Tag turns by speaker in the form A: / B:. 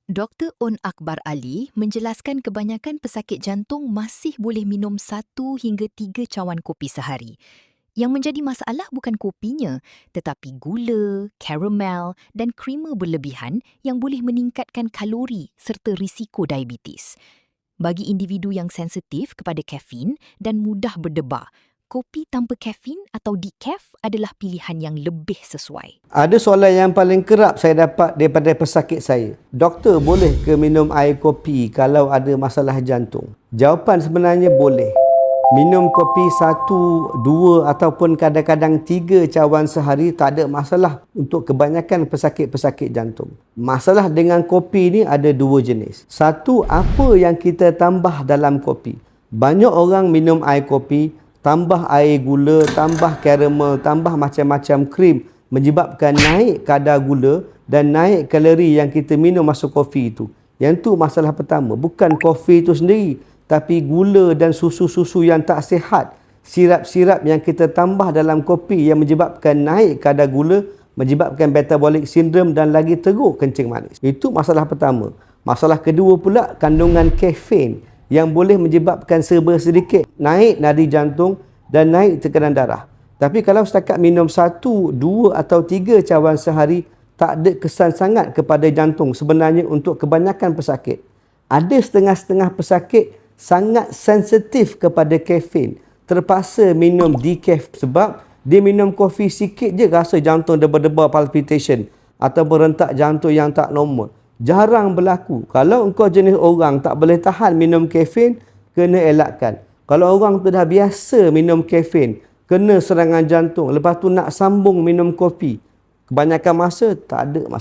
A: Dr. On Akbar Ali menjelaskan kebanyakan pesakit jantung masih boleh minum 1 hingga 3 cawan kopi sehari. Yang menjadi masalah bukan kopinya, tetapi gula, karamel dan krema berlebihan yang boleh meningkatkan kalori serta risiko diabetes. Bagi individu yang sensitif kepada kafein dan mudah berdebar, kopi tanpa kafein atau decaf adalah pilihan yang lebih sesuai.
B: Ada soalan yang paling kerap saya dapat daripada pesakit saya. Doktor, boleh ke minum air kopi kalau ada masalah jantung? Jawapan sebenarnya boleh. Minum kopi 1, 2 ataupun kadang-kadang 3 cawan sehari tak ada masalah untuk kebanyakan pesakit-pesakit jantung. Masalah dengan kopi ni ada 2 jenis. Satu, apa yang kita tambah dalam kopi. Banyak orang minum air kopi, tambah air gula, tambah karamel, tambah macam-macam krim, menyebabkan naik kadar gula dan naik kalori yang kita minum masuk kopi itu. Yang tu masalah pertama. Bukan kopi itu sendiri, tapi gula dan susu-susu yang tak sihat, sirap-sirap yang kita tambah dalam kopi yang menyebabkan naik kadar gula, menyebabkan metabolic syndrome dan lagi teruk kencing manis. Itu masalah pertama. Masalah kedua pula, kandungan kafein yang boleh menyebabkan serba sedikit naik nadi jantung dan naik tekanan darah. Tapi kalau setakat minum 1, 2 atau 3 cawan sehari, tak ada kesan sangat kepada jantung sebenarnya untuk kebanyakan pesakit. Ada setengah-setengah pesakit sangat sensitif kepada kafein, terpaksa minum decaf sebab dia minum kopi sikit je rasa jantung debar-debar, palpitation atau rentak jantung yang tak normal. Jarang berlaku. Kalau engkau jenis orang tak boleh tahan minum kafein, kena elakkan. Kalau orang tu dah biasa minum kafein, kena serangan jantung, lepas tu nak sambung minum kopi, kebanyakan masa tak ada masalah.